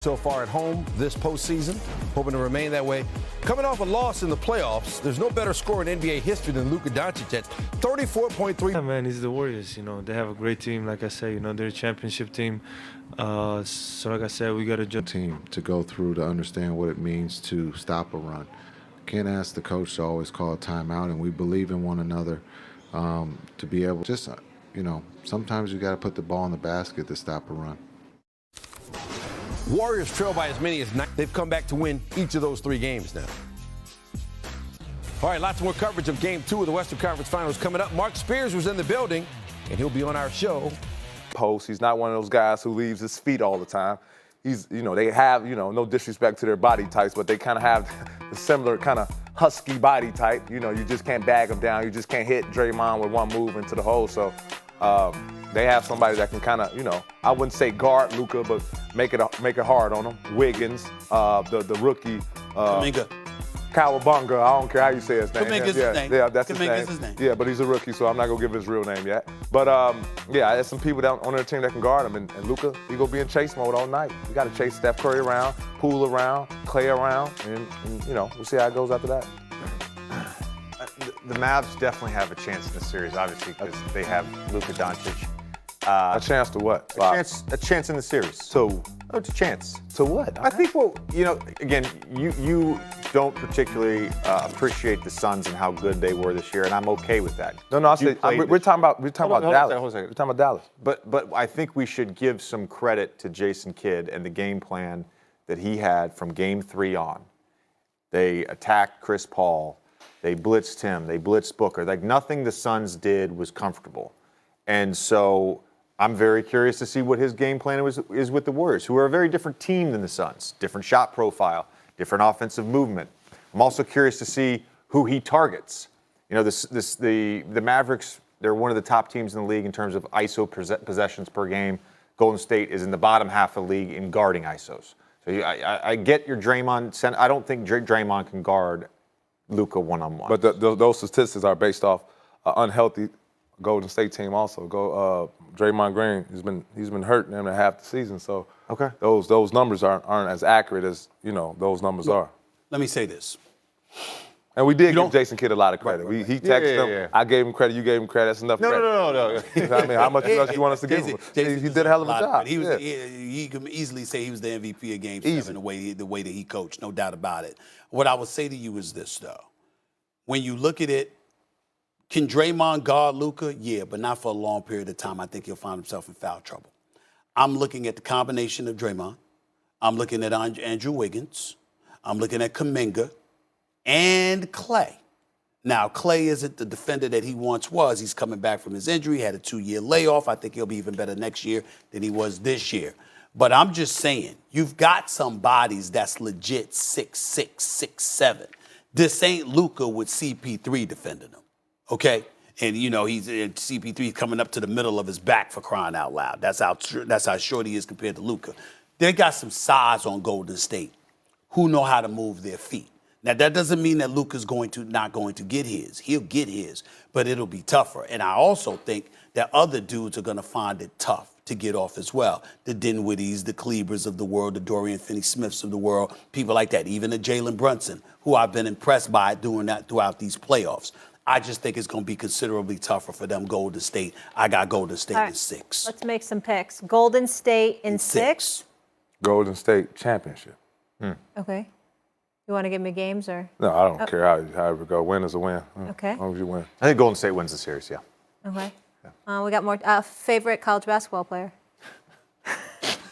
so far at home this postseason, hoping to remain that way. Coming off a loss in the playoffs, there's no better scorer in NBA history than Luka Doncic at 34.3. Yeah, man, it's the Warriors. They have a great team. Like I said, they're a championship team. So like I said, we got a team to go through to understand what it means to stop a run. Can't ask the coach to always call a timeout, and we believe in one another to be able to sometimes you got to put the ball in the basket to stop a run. Warriors trail by as many as 9. They've come back to win each of those 3 games now. All right, lots more coverage of Game 2 of the Western Conference Finals coming up. Mark Spears was in the building, and he'll be on our show. He's not one of those guys who leaves his feet all the time. They have, no disrespect to their body types, but they kind of have the similar kind of husky body type. You just can't bag them down. You just can't hit Draymond with one move into the hole. So they have somebody that can kind of, I wouldn't say guard Luka, but make it hard on him. Wiggins, the rookie. Kuminga. Kawabunga, I don't care how you say his name. Kuminga's his name. Yeah, that's his name. Yeah, but he's a rookie, so I'm not going to give his real name yet. But, there's some people down on their team that can guard him. And Luka, he going to be in chase mode all night. You got to chase Steph Curry around, Poole around, Clay around, and we'll see how it goes after that. The Mavs definitely have a chance in the series, obviously, because they have Luka Doncic. A chance to what? A chance in the series. So, it's a chance. To what? I think, again, you don't particularly appreciate the Suns and how good they were this year, and I'm okay with that. No, we're talking about Dallas. We're talking about Dallas. But I think we should give some credit to Jason Kidd and the game plan that he had from Game 3 on. They attacked Chris Paul. They blitzed him. They blitzed Booker. Like, nothing the Suns did was comfortable. And so I'm very curious to see what his game plan is with the Warriors, who are a very different team than the Suns. Different shot profile, different offensive movement. I'm also curious to see who he targets. The Mavericks, they're one of the top teams in the league in terms of ISO possessions per game. Golden State is in the bottom half of the league in guarding ISOs. So I get your Draymond. I don't think Draymond can guard Luka one-on-one. But those statistics are based off unhealthy Golden State team also. Draymond Green, he's been hurt in half the season, so okay, those numbers aren't as accurate as those numbers are. Let me say this. And we did give Jason Kidd a lot of credit. Right. He texted him. Yeah. I gave him credit. You gave him credit. That's enough credit. No. I mean, how much else you want us to give him? He did a hell of a job. He could easily say he was the MVP of Game 7 the way that he coached, no doubt about it. What I would say to you is this, though. When you look at it, can Draymond guard Luka? Yeah, but not for a long period of time. I think he'll find himself in foul trouble. I'm looking at the combination of Draymond. I'm looking at Andrew Wiggins. I'm looking at Kuminga and Clay. Now, Clay isn't the defender that he once was. He's coming back from his injury, had a 2-year layoff. I think he'll be even better next year than he was this year. But I'm just saying, you've got some bodies that's legit 6'6", 6'7". This ain't Luka with CP3 defending him. Okay, and he's CP3 coming up to the middle of his back for crying out loud. That's how short he is compared to Luka. They got some size on Golden State who know how to move their feet. Now that doesn't mean that Luka's not going to get his. He'll get his, but it'll be tougher. And I also think that other dudes are going to find it tough to get off as well. The Dinwiddies, the Cleavers of the world, the Dorian Finney-Smiths of the world, people like that. Even the Jalen Brunson, who I've been impressed by doing that throughout these playoffs. I just think it's going to be considerably tougher for them Golden State. I got Golden State in 6. Let's make some picks. Golden State in 6. Golden State championship. Okay. You want to give me games or? No, I don't care how it go. Win is a win. Okay. As long as you win. I think Golden State wins the series, yeah. Okay. Yeah. We got more. Favorite college basketball player?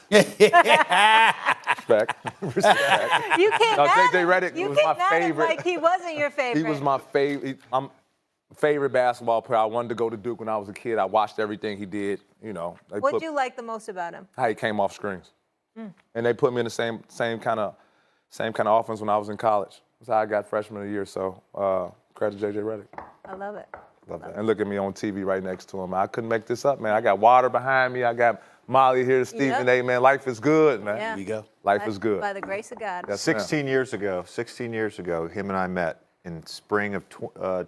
Respect. You can't. JJ Redick was my favorite. Like he wasn't your favorite. He was my favorite. Favorite basketball player. I wanted to go to Duke when I was a kid. I watched everything he did. What did you like the most about him? How he came off screens. And they put me in the same kind of offense when I was in college. That's how I got freshman of the year. So credit to JJ Redick. I love it. Love that. And look at me on TV right next to him. I couldn't make this up, man. I got water behind me. I got Molly here, Stephen A. Man, life is good, man. Yeah. Here we go. Life is good. By the grace of God. Yes, 16 years ago, him and I met in spring of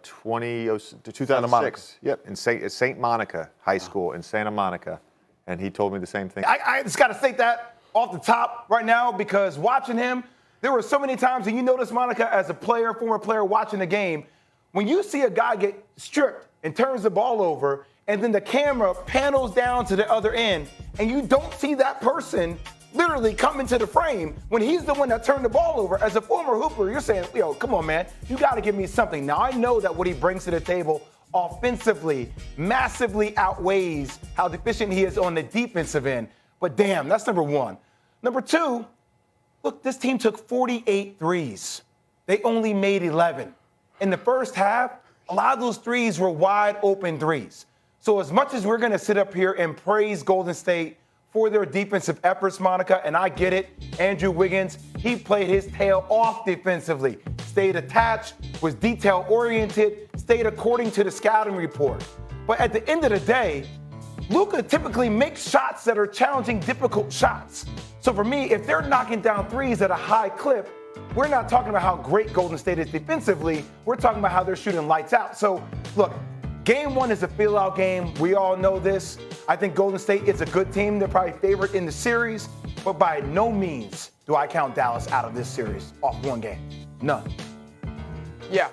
2006. Yep, in St. Monica High School in Santa Monica. And he told me the same thing. I just got to think that off the top right now because watching him, there were so many times, and you notice, Monica, as a player, former player watching the game, when you see a guy get stripped and turns the ball over, and then the camera panels down to the other end, and you don't see that person literally come into the frame when he's the one that turned the ball over. As a former hooper, you're saying, yo, come on, man, you got to give me something. Now, I know that what he brings to the table offensively massively outweighs how deficient he is on the defensive end. But damn, that's number one. Number two, look, this team took 48 threes. They only made 11. In the first half, a lot of those threes were wide open threes. So as much as we're going to sit up here and praise Golden State for their defensive efforts, Monica, and I get it, Andrew Wiggins, he played his tail off defensively, stayed attached, was detail-oriented, stayed according to the scouting report. But at the end of the day, Luka typically makes shots that are challenging, difficult shots. So for me, if they're knocking down threes at a high clip, we're not talking about how great Golden State is defensively. We're talking about how they're shooting lights out. So, look, game one is a feel-out game. We all know this. I think Golden State is a good team. They're probably favorite in the series. But by no means do I count Dallas out of this series off one game. None. Yeah,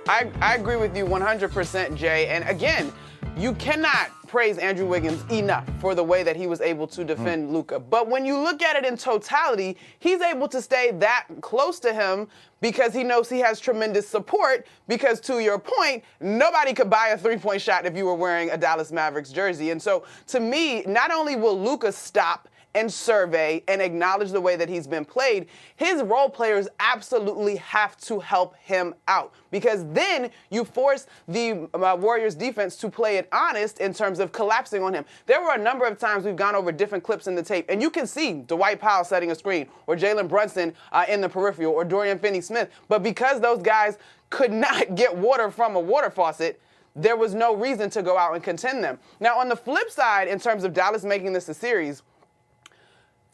I agree with you 100%, Jay. And again, you cannot praise Andrew Wiggins enough for the way that he was able to defend Luka. But when you look at it in totality, he's able to stay that close to him because he knows he has tremendous support because, to your point, nobody could buy a three-point shot if you were wearing a Dallas Mavericks jersey. And so, to me, not only will Luka stop and survey and acknowledge the way that he's been played, his role players absolutely have to help him out because then you force the Warriors defense to play it honest in terms of collapsing on him. There were a number of times we've gone over different clips in the tape, and you can see Dwight Powell setting a screen or Jalen Brunson in the peripheral or Dorian Finney-Smith, but because those guys could not get water from a water faucet, there was no reason to go out and contend them. Now, on the flip side, in terms of Dallas making this a series,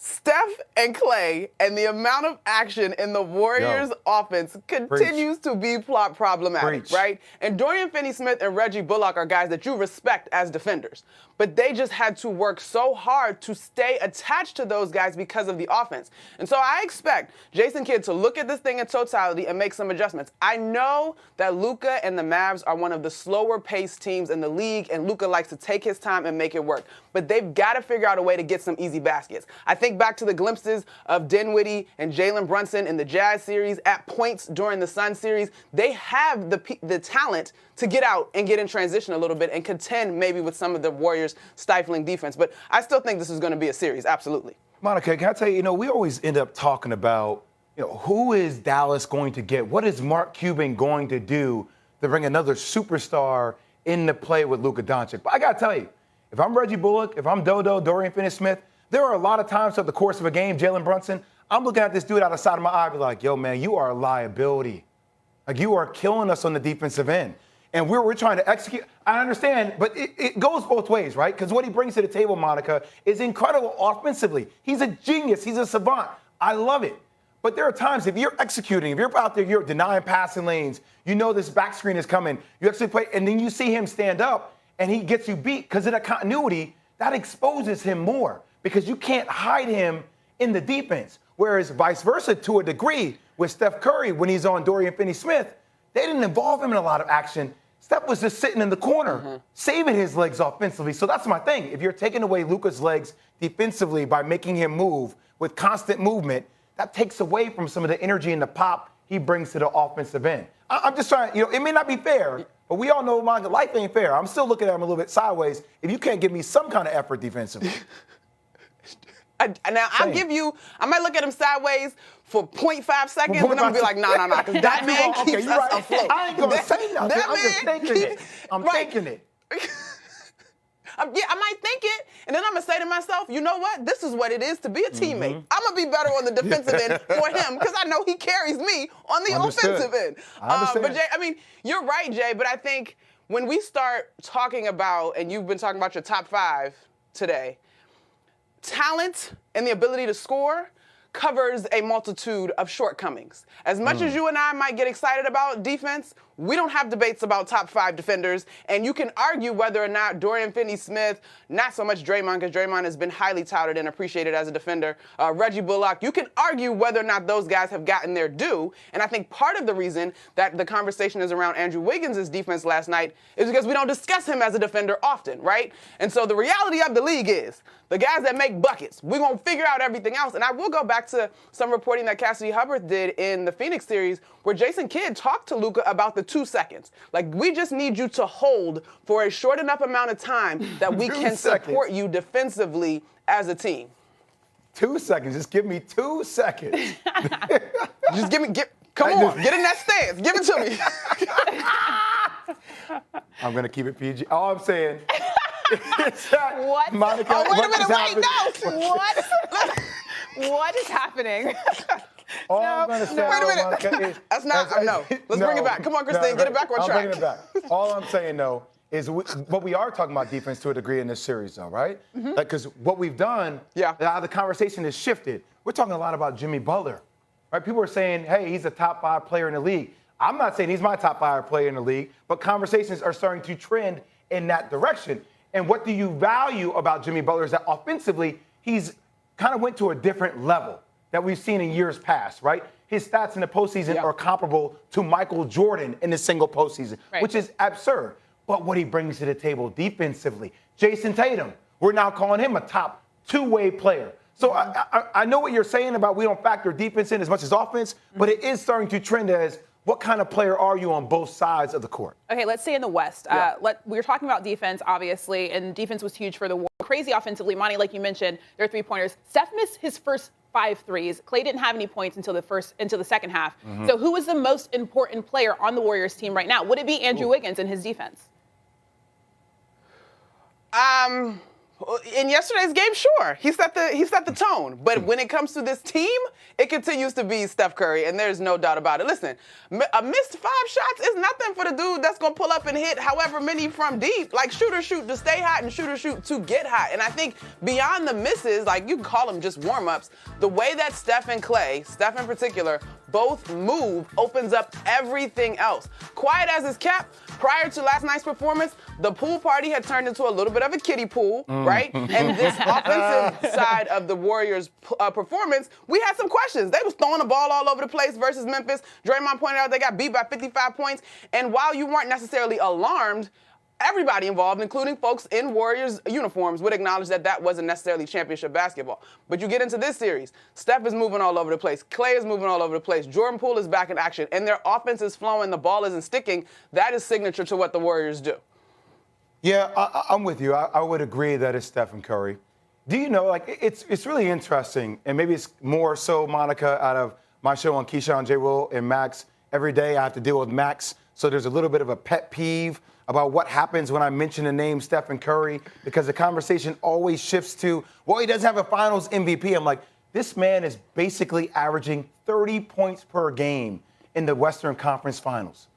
Steph and Clay and the amount of action in the Warriors offense continues to be problematic, right? And Dorian Finney-Smith and Reggie Bullock are guys that you respect as defenders. But they just had to work so hard to stay attached to those guys because of the offense. And so I expect Jason Kidd to look at this thing in totality and make some adjustments. I know that Luka and the Mavs are one of the slower-paced teams in the league, and Luka likes to take his time and make it work. But they've got to figure out a way to get some easy baskets. I think back to the glimpses of Dinwiddie and Jalen Brunson in the Jazz series at points during the Sun series. They have the talent to get out and get in transition a little bit and contend maybe with some of the Warriors' stifling defense. But I still think this is going to be a series, absolutely. Monica, can I tell you, we always end up talking about, who is Dallas going to get? What is Mark Cuban going to do to bring another superstar into play with Luka Doncic? But I got to tell you, if I'm Reggie Bullock, if I'm Dorian Finney-Smith, there are a lot of times throughout the course of a game, Jalen Brunson, I'm looking at this dude out of the side of my eye and be like, yo, man, you are a liability. Like, you are killing us on the defensive end. And we're trying to execute. I understand, but it goes both ways, right? Because what he brings to the table, Monica, is incredible offensively. He's a genius. He's a savant. I love it. But there are times if you're executing, if you're out there, you're denying passing lanes, you know this back screen is coming, you actually play, and then you see him stand up and he gets you beat because of that continuity, that exposes him more because you can't hide him in the defense. Whereas vice versa to a degree with Steph Curry when he's on Dorian Finney-Smith, they didn't involve him in a lot of action. Steph was just sitting in the corner, saving his legs offensively. So that's my thing. If you're taking away Luka's legs defensively by making him move with constant movement, that takes away from some of the energy and the pop he brings to the offensive end. I'm just trying, it may not be fair, but we all know life ain't fair. I'm still looking at him a little bit sideways if you can't give me some kind of effort defensively. I might look at him sideways for 0.5 seconds, and I'm going to be like, nah, because that man keeps us afloat. I ain't going to say nothing. I'm just thinking it. I'm thinking it. I might think it, and then I'm going to say to myself, you know what? This is what it is to be a teammate. I'm going to be better on the defensive end for him because I know he carries me on the offensive end. But, Jay, you're right, Jay, but I think when we start talking about, and you've been talking about your top 5 today, talent and the ability to score covers a multitude of shortcomings. As much as you and I might get excited about defense, we don't have debates about top 5 defenders, and you can argue whether or not Dorian Finney-Smith, not so much Draymond, because Draymond has been highly touted and appreciated as a defender, Reggie Bullock, you can argue whether or not those guys have gotten their due, and I think part of the reason that the conversation is around Andrew Wiggins' defense last night is because we don't discuss him as a defender often, right? And so the reality of the league is the guys that make buckets, we're going to figure out everything else. And I will go back to some reporting that Cassidy Hubbard did in the Phoenix series where Jason Kidd talked to Luka about the 2 seconds. Like, we just need you to hold for a short enough amount of time that we can support you defensively as a team. 2 seconds. Just give me 2 seconds. Just come on, get in that stance. Give it to me. I'm going to keep it PG. All I'm saying is that What? Monica, Oh, wait a what minute, just wait, happened- no. What? What is happening? All I'm going to say, Wait a minute. Monica, is, That's not, no. Let's bring it back. Come on, Christine, get it back on track. I'm bringing it back. All I'm saying, though, is but we are talking about defense to a degree in this series, though, right? Because what we've done, how the conversation has shifted. We're talking a lot about Jimmy Butler, right? People are saying, hey, he's a top 5 player in the league. I'm not saying he's my top 5 player in the league, but conversations are starting to trend in that direction. And what do you value about Jimmy Butler is that offensively, he's kind of went to a different level that we've seen in years past, right? His stats in the postseason are comparable to Michael Jordan in the single postseason, which is absurd. But what he brings to the table defensively, Jason Tatum, we're now calling him a top 2-way player. So I know what you're saying about we don't factor defense in as much as offense, but it is starting to trend as what kind of player are you on both sides of the court? Okay, let's stay in the West. We were talking about defense, obviously, and defense was huge for the Warriors. Crazy offensively. Monty, like you mentioned, their 3-pointers. Steph missed his first 5 threes. Klay didn't have any points until the second half. So who is the most important player on the Warriors team right now? Would it be Andrew Wiggins and his defense? In yesterday's game, sure. He set the tone. But when it comes to this team, it continues to be Steph Curry, and there's no doubt about it. Listen, a missed 5 shots is nothing for the dude that's going to pull up and hit however many from deep. Like, shooter shoot to stay hot and shooter shoot to get hot. And I think beyond the misses, like you can call them just warm-ups, the way that Steph and Klay, Steph in particular, both move opens up everything else. Quiet as is kept, prior to last night's performance, the pool party had turned into a little bit of a kiddie pool, right? And this offensive side of the Warriors' performance, we had some questions. They was throwing the ball all over the place versus Memphis. Draymond pointed out they got beat by 55 points. And while you weren't necessarily alarmed, everybody involved, including folks in Warriors uniforms, would acknowledge that that wasn't necessarily championship basketball. But you get into this series, Steph is moving all over the place. Klay is moving all over the place. Jordan Poole is back in action. And their offense is flowing. The ball isn't sticking. That is signature to what the Warriors do. Yeah, I'm with you. I would agree that it's Stephen Curry. Do you know, like, it's really interesting, and maybe it's more so, Monica, out of my show on Keyshawn, J. Will, and Max. Every day I have to deal with Max, so there's a little bit of a pet peeve about what happens when I mention the name Stephen Curry, because the conversation always shifts to, well, he doesn't have a finals MVP. I'm like, this man is basically averaging 30 points per game in the Western Conference Finals.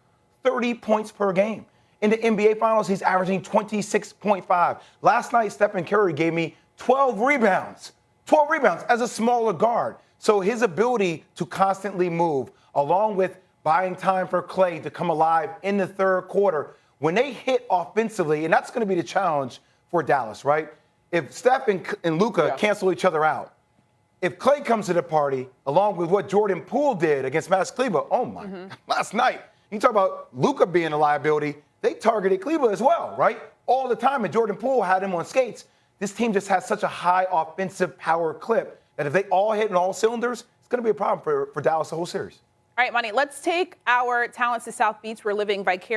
30 points per game. In the NBA Finals, he's averaging 26.5. Last night, Stephen Curry gave me 12 rebounds. 12 rebounds as a smaller guard. So his ability to constantly move, along with buying time for Klay to come alive in the third quarter, when they hit offensively, and that's going to be the challenge for Dallas, right? If Steph and Luka cancel each other out, if Klay comes to the party, along with what Jordan Poole did against Max Kleber, oh my, last night, you talk about Luka being a liability, they targeted Kleber as well, right? All the time, and Jordan Poole had him on skates. This team just has such a high offensive power clip that if they all hit in all cylinders, it's going to be a problem for Dallas the whole series. All right, Monty, let's take our talents to South Beach. We're living vicariously.